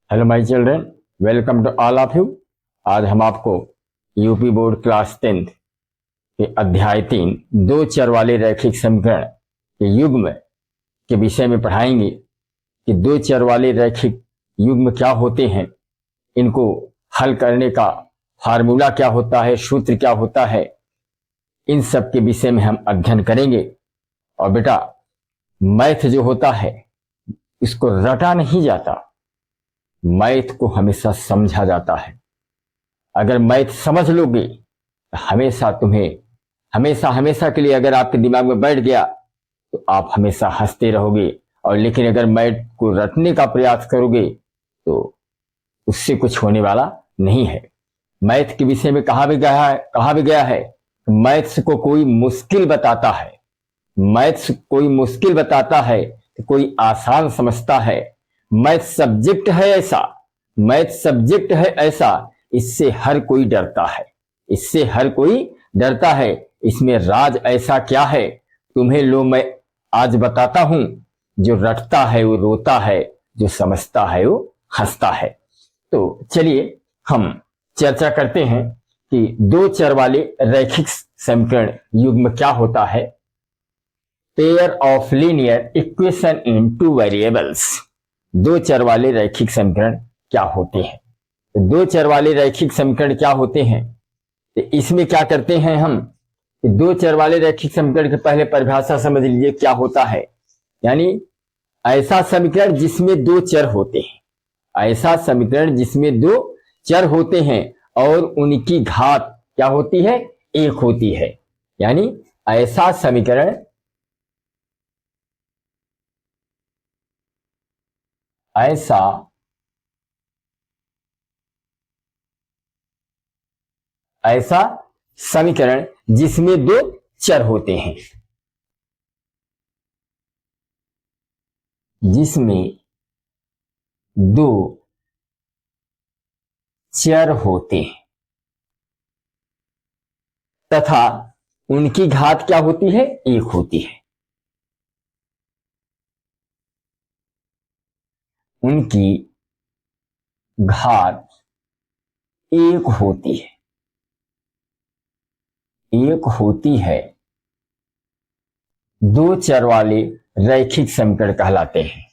Hello my children, welcome to all of you. आज हम आपको यूपी बोर्ड क्लास 10th के अध्याय 3 दो चर वाले रैखिक समीकरण के युग्म के विषय में पढ़ाएंगे कि दो चर वाले रैखिक युग्म क्या होते हैं, इनको हल करने का फार्मूला क्या होता है, सूत्र क्या होता है, इन सब के विषय में हम अध्ययन करेंगे। और बेटा, मैथ जो होता है इसको रटा नहीं जाता, मैथ को हमेशा समझा जाता है। अगर मैथ समझ लोगे तो हमेशा तुम्हें हमेशा हमेशा के लिए अगर आपके दिमाग में बैठ गया तो आप हमेशा हंसते रहोगे। और लेकिन अगर मैथ को रटने का प्रयास करोगे तो उससे कुछ होने वाला नहीं है। मैथ के विषय में कहा भी गया है मैथ्स को कोई मुश्किल बताता है, मैथ्स कोई मुश्किल बताता है तो कोई आसान समझता है। मैथ सब्जेक्ट है ऐसा, मैथ सब्जेक्ट है ऐसा, इससे हर कोई डरता है, इससे हर कोई डरता है। इसमें राज ऐसा क्या है तुम्हें लो मैं आज बताता हूं। जो रटता है वो रोता है, जो समझता है वो हंसता है। तो चलिए हम चर्चा करते हैं कि दो चर वाले रैखिक समीकरण युग्म क्या होता है। Pair of linear equation in two variables. दो चर वाले रैखिक समीकरण क्या होते हैं? तो दो चर वाले रैखिक समीकरण क्या होते हैं, तो इसमें क्या करते हैं हम कि दो चर वाले रैखिक समीकरण की पहले परिभाषा समझ लीजिए क्या होता है। यानी ऐसा समीकरण जिसमें दो चर होते हैं, ऐसा समीकरण जिसमें दो चर होते हैं और उनकी घात क्या होती है, एक होती है। यानी ऐसा समीकरण ऐसा समीकरण जिसमें दो चर होते हैं, जिसमें दो चर होते हैं तथा उनकी घात क्या होती है, एक होती है। उनकी घात एक होती है, एक होती है। दो चर वाले रैखिक समीकरण कहलाते हैं।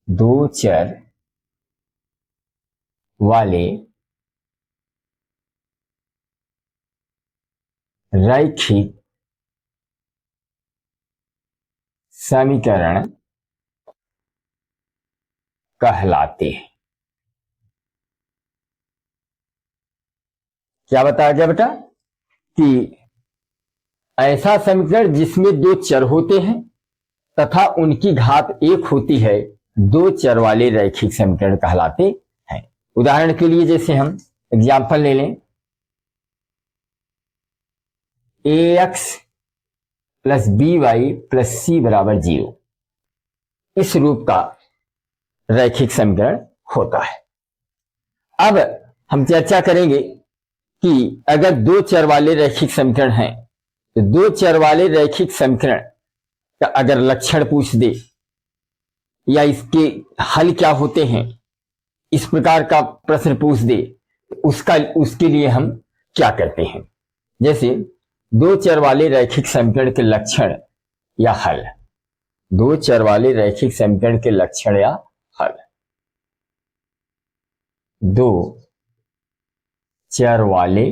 दो चर वाले रैखिक समीकरण कहलाते हैं। क्या बताया गया बेटा कि ऐसा समीकरण जिसमें दो चर होते हैं तथा उनकी घात एक होती है, दो चर वाले रैखिक समीकरण कहलाते हैं। उदाहरण के लिए जैसे हम एग्जाम्पल ले लें, ax plus B Y plus C बराबर 0, इस रूप का रैखिक समीकरण होता है। अब हम चर्चा करेंगे कि अगर दो चर वाले रैखिक समीकरण हैं तो दो चर वाले रैखिक समीकरण का अगर लक्षण पूछ दे या इसके हल क्या होते हैं, इस प्रकार का प्रश्न पूछ दे तो उसके लिए हम क्या करते हैं। जैसे दो चर वाले रैखिक समीकरण के लक्षण या हल, दो चर वाले रैखिक समीकरण के लक्षण या हल। दो चर वाले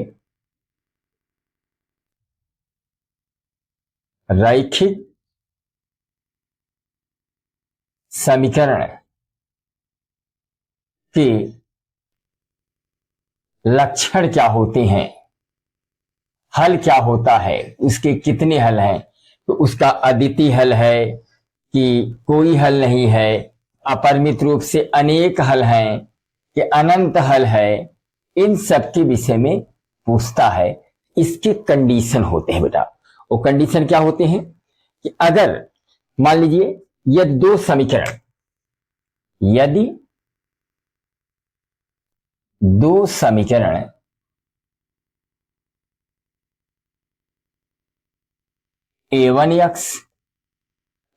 रैखिक समीकरण के लक्षण क्या होते हैं, हल क्या होता है, उसके कितने हल हैं, तो उसका अद्वितीय हल है कि कोई हल नहीं है, अपरिमित रूप से अनेक हल हैं कि अनंत हल है, इन सब के विषय में पूछता है। इसके कंडीशन होते हैं बेटा। वो कंडीशन क्या होते हैं कि अगर मान लीजिए यदि दो समीकरण, यदि दो समीकरण a1x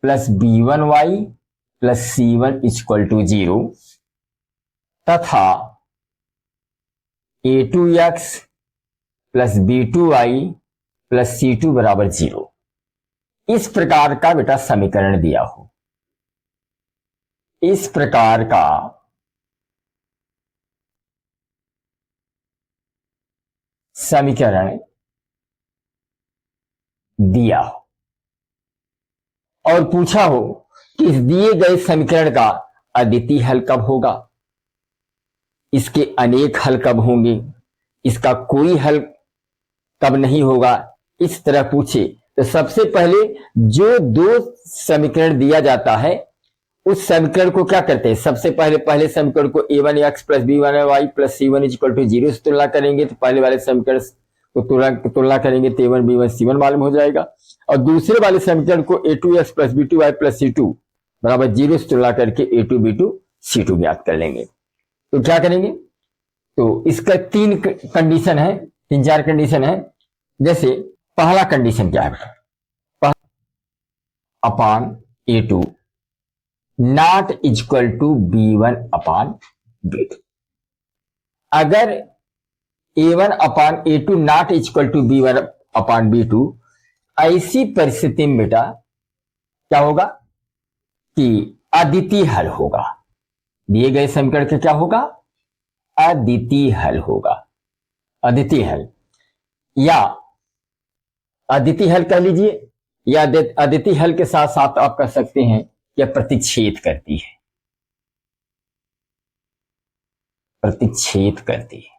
plus b1y plus C1 equal to 0 तथा A2x plus B2y plus C2 बराबर 0, इस प्रकार का बेटा समीकरण दिया हो, इस प्रकार का समीकरण दिया हो और पूछा हो कि इस दिए गए समीकरण का अद्वितीय हल कब होगा, इसके अनेक हल कब होंगे, इसका कोई हल कब नहीं होगा, इस तरह पूछे तो सबसे पहले जो दो समीकरण दिया जाता है उस समीकरण को क्या करते हैं, सबसे पहले समीकरण को a1x plus b1y plus c1 equal to 0 से तुलना करेंगे, तो पहले वाले समीकरण को तुलना करेंगे तो a1 b1 c1 मालूम हो जाएगा, और दूसरे वाले समीकरण को a2x plus b2y plus c2 बराबर 0 से तुलना करके a2 b2 c2 ज्ञात कर लेंगे। तो क्या करेंगे, तो इसका तीन कंडीशन है, तीन चार कंडीशन है। जैसे पहला कंडीशन क्या है बेटा, upon a2 not equal to b1 upon b2। अगर a1 upon a2 not equal to b1 upon b2, ऐसी परिस्थिति में बेटा क्या होगा कि अद्वितीय हल होगा, दिए गए समीकरण के क्या होगा, अद्वितीय हल होगा, अद्वितीय हल, या अद्वितीय हल कह लीजिए, या अद्वितीय हल के साथ साथ आप कह सकते हैं यह प्रतिच्छेद करती है, प्रतिच्छेद करती है।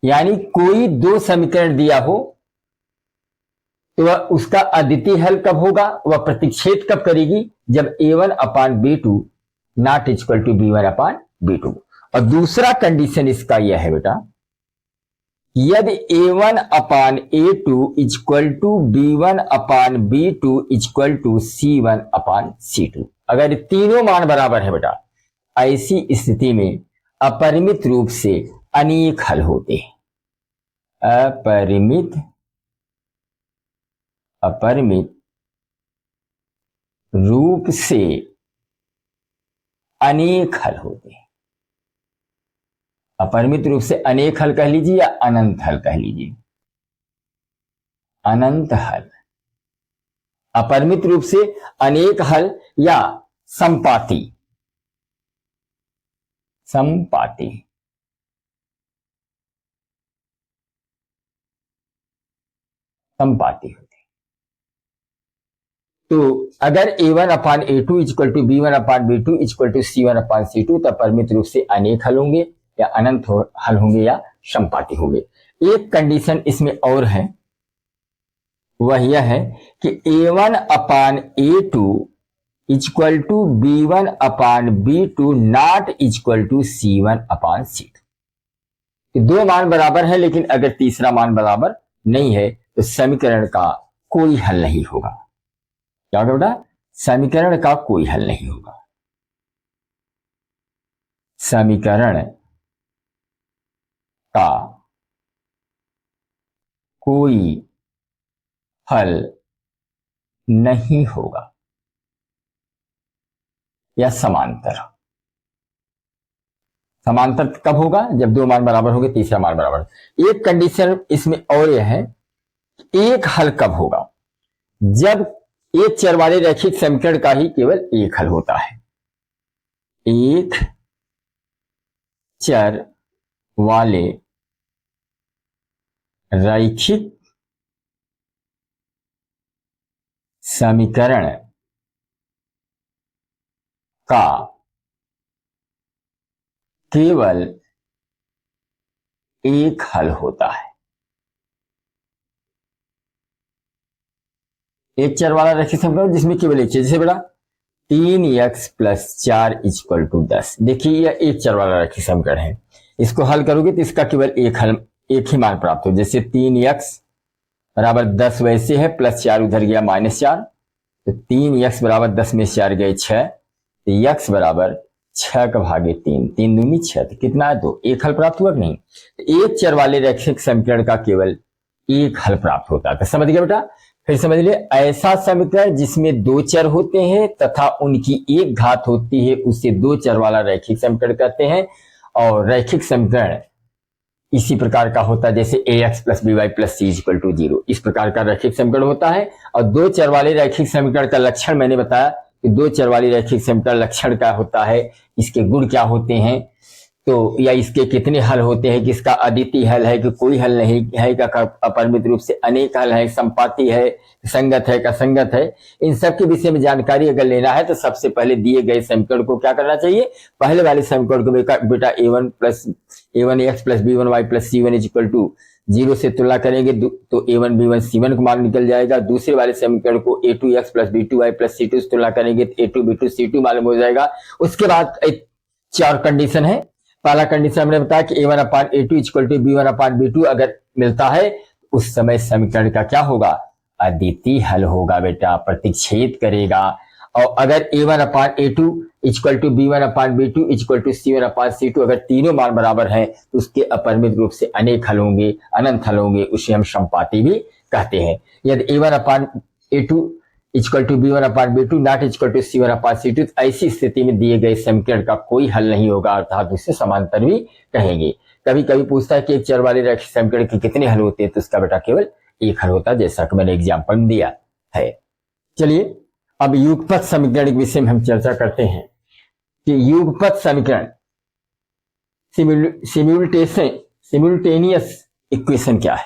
यानी कोई दो समीकरण दिया हो तो वह उसका अद्वितीय हल कब होगा, वह प्रतिच्छेद कब करेगी, जब a1 upon b2 not equal to b1 upon b2। और दूसरा कंडीशन इसका यह है बेटा, यदि a1 upon a2 equal to b1 upon b2 equal to c1 upon c2, अगर तीनों मान बराबर है बेटा, ऐसी स्थिति में अपरिमित रूप से अनेक हल होते हैं, अपरिमित रूप से अनेक हल होते हैं। अपरिमित रूप से अनेक हल कह लीजिए या अनंत हल कह लीजिए, अनंत हल, अपरिमित रूप से अनेक हल या समपाती, समपाती, समपाती होते। तो अगर a1 upon a2 equal to b1 upon b2 equal to c1 upon c2, तब परिमित रूप से अनेक हल होंगे या अनंत हल होंगे या समपाती होंगे। एक कंडीशन इसमें और है, वह यह है कि a1 upon a2 equal to b1 upon b2 not equal to c1 upon c2। दो मान बराबर है लेकिन अगर तीसरा मान बराबर नहीं है तो समीकरण का कोई हल नहीं होगा। क्या होगा बेटा, समीकरण का कोई हल नहीं होगा, समीकरण का कोई हल नहीं होगा, या समांतर, समांतर कब होगा, जब दो मान बराबर होंगे, तीसरा मान बराबर। एक कंडीशन इसमें और यह है, एक हल कब होगा, जब एक चर वाले रैखिक समीकरण का ही केवल एक हल होता है। एक चर वाले रैखिक समीकरण का केवल एक हल होता है। एक चर वाला रैखिक समीकरण जिसमें केवल एक चर, जैसे बेटा 3x प्लस 4 इक्वल टू 10। देखिए यह एक चर वाला रैखिक समीकरण है, इसको हल करोगे तो इसका केवल एक ही मान प्राप्त हो। जैसे 3x बराबर 10 वैसे है, प्लस 4 उधर गया -4, तो 3x बराबर 10 में 4 गए 6, तो x बराबर 6 का भागे 3, 3 दूनी 6, तो कितना है 2, एक हल प्राप्त हुआ कि नहीं। तो एक चर वाले रैखिक समीकरण का केवल एक हल प्राप्त होता है। तो समझ गया बेटा, फिर समझ लिए, ऐसा समीकरण जिसमें दो चर होते हैं तथा उनकी एक घात होती है उसे दो चर वाला रैखिक समीकरण कहते हैं। और रैखिक समीकरण इसी प्रकार का होता है जैसे ax plus B Y plus c equal to 0, इस प्रकार का रैखिक समीकरण होता है। और दो चर वाले रैखिक समीकरण का लक्षण मैंने बताया कि दो चर वाली रैखिक समीकरण लक्षण क्या होता है, इसके गुण क्या होते हैं, तो या इसके कितने हल होते हैं, कि इसका अद्वितीय हल है कि कोई हल नहीं है, का अपरिमित रूप से अनेक हल है, संपाती है, संगत है का संगत है, इन सब के विषय में जानकारी अगर लेना है तो सबसे पहले दिए गए समीकरण को क्या करना चाहिए, पहले वाले समीकरण को बेटा a1 x plus b1 y plus c1 is equal to 0 से तुलना करेंगे तो a1 b1 c1 का मान निकल जाएगा। दूसरे वाले समीकरण को a2 x plus b2 y plus c2 से तुलना करेंगे तो a2 b2 c2 मालूम हो जाएगा। उसके बाद चार कंडीशन है। पहला कंडीशन हमने बताया कि a1 upon a2 equal to b1 upon b2 अगर मिलता है उस समय समीकरण का क्या होगा, अद्वितीय हल होगा बेटा, प्रतिच्छेद करेगा। और अगर a1 upon a2 equal to b1 upon b2 equal to c1 upon c2 अगर तीनों मान बराबर हैं तो उसके अपरिमित रूप से अनेक हल होंगे, अनंत हल होंगे, उसे हम संपाती भी कहते हैं। यदि a1 upon a2 equal to b1 upon b2 not equal to c1 upon c2, ऐसी स्थिति में दिए गए समीकरण का कोई हल नहीं होगा, अर्थात उसे समांतर भी कहेंगे। कभी कभी पूछता है कि एक चर वाले रैखिक समीकरण के कितने हल होते हैं, तो इसका बेटा केवल एक हल होता है, जैसा कि मैंने एग्जाम्पल दिया है। चलिए अब युगपत समीकरण के विषय में हम चर्चा करते हैं कि युगपत समीकरण सिमुल्टेनियस इक्वेशन क्या है,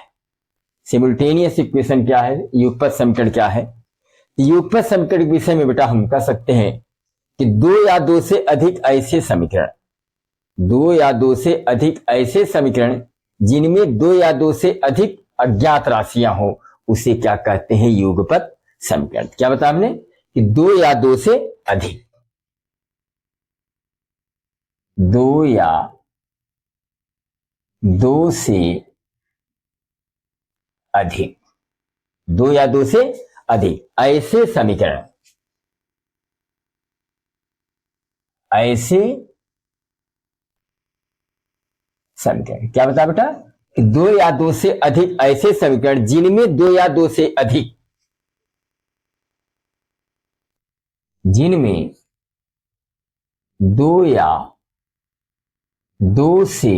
सिमुल्टेनियस इक्वेशन क्या है, युगपत समीकरण क्या है। युगपत समीकरण के विषय में बेटा हम कह सकते हैं कि दो या दो से अधिक ऐसे समीकरण, दो या दो से अधिक ऐसे समीकरण जिनमें दो या दो से अधिक अज्ञात राशियां हो उसे क्या कहते हैं, युगपत समीकरण। क्या बताया हमने कि दो या दो से अधिक, दो या दो से अधिक, दो या दो से अधिक ऐसे समीकरण, ऐसे समीकरण क्या बता बेटा कि दो या दो से अधिक ऐसे समीकरण जिनमें दो या दो से अधिक, जिनमें दो या दो से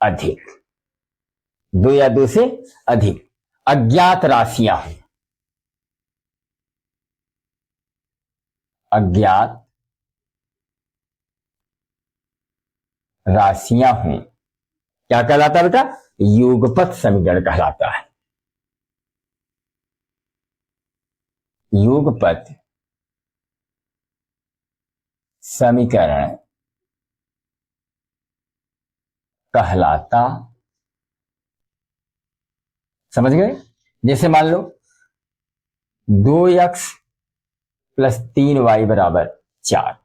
अधिक, दो या दो से अधिक अज्ञात राशियां हैं, अज्ञात राशियां हों, क्या कहलाता है बेटा, युगपत समीकरण कहलाता है। युगपत समीकरण कहलाता, समझ गए। जैसे मान लो 2x प्लस 3y बराबर 4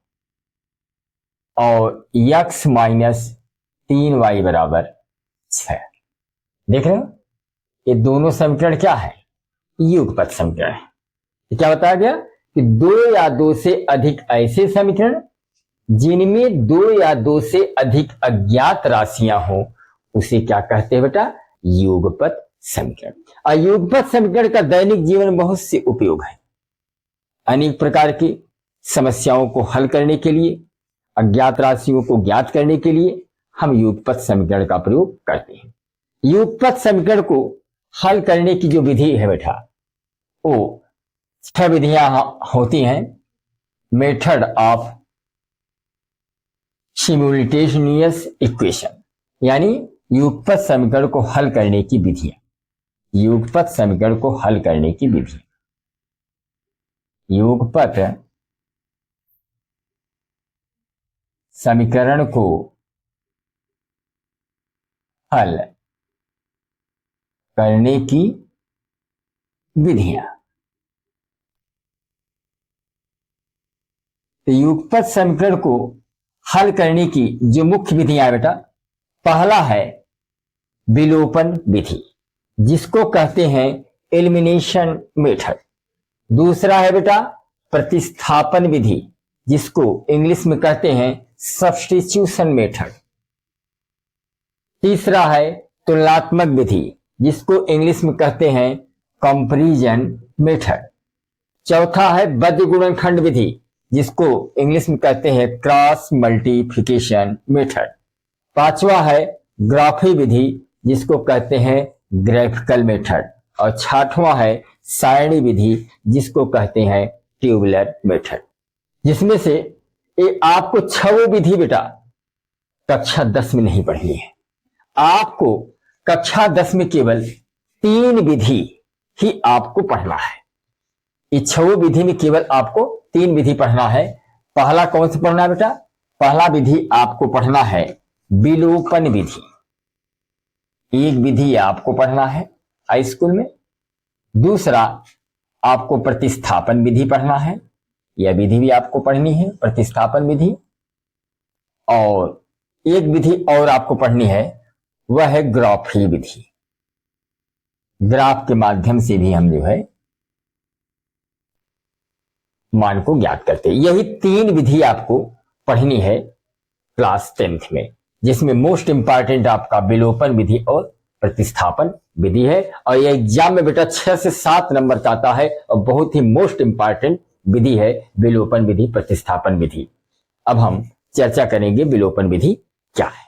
और x माइनस 3y बराबर 6, देख रहे हो, ये दोनों समीकरण क्या है, युगपत समीकरण है। क्या बताया गया कि दो या दो से अधिक ऐसे समीकरण जिनमें दो या दो से अधिक अज्ञात राशियां हो उसे क्या कहते हैं बेटा, युगपत समीकरण। और युगपत समीकरण का दैनिक जीवन में बहुत से उपयोग है। अनेक प्रकार की समस्याओं को हल करने के लिए, अज्ञात राशियों को ज्ञात करने के लिए हम युगपत समीकरण का प्रयोग करते हैं। युगपत समीकरण को हल करने की जो विधि है बेटा, वो 6 विधियां होती हैं। मेथड ऑफ सिमुल्टेनियस इक्वेशन, यानी युगपत समीकरण को हल करने की विधियां, युगपत समीकरण को हल करने की विधि, युगपत समीकरण को हल करने की विधियां। तो युगपत समीकरण को हल करने की जो मुख्य विधियां है बेटा, पहला है विलोपन विधि जिसको कहते हैं एलिमिनेशन मेथड। दूसरा है बेटा प्रतिस्थापन विधि जिसको इंग्लिश में कहते हैं सब्स्टिट्यूशन मेथड। तीसरा है तुलनात्मक विधि जिसको इंग्लिश में कहते हैं कंपैरिजन मेथड। चौथा है बद्ध गुणनखंड विधि, जिसको इंग्लिश में कहते हैं क्रॉस मल्टीप्लिकेशन मेथड। पांचवा है ग्राफी विधि, जिसको कहते हैं ग्राफिकल मेथड। और छठवां है सारणी विधि, जिसको कहते हैं ट्यूबुलर मेथड। जिसमें से ये आपको 6 विधि बेटा कक्षा 10 में नहीं पढ़नी है। आपको कक्षा 10 में केवल 3 विधि ही आपको पढ़ना है। इस 6 विधि में केवल आपको 3 विधि पढ़ना है। पहला कौन सा पढ़ना है बेटा? पहला विधि आपको पढ़ना है विलोपन विधि। एक विधि आपको पढ़ना है हाई स्कूल में। दूसरा आपको प्रतिस्थापन विधि पढ़ना है, यह विधि भी आपको पढ़नी है, प्रतिस्थापन विधि। और एक विधि और आपको पढ़नी है, वह है ग्राफी विधि। ग्राफ के माध्यम से भी हम जो है मान को ज्ञात करते हैं। यही 3 विधि आपको पढ़नी है क्लास 10th में, जिसमें मोस्ट इंपॉर्टेंट आपका विलोपन विधि और प्रतिस्थापन विधि है। और यह एग्जाम में बेटा 6 से 7 नंबर का आता है और बहुत ही मोस्ट इंपॉर्टेंट विधि है विलोपन विधि, प्रतिस्थापन विधि। अब हम चर्चा करेंगे विलोपन विधि क्या है।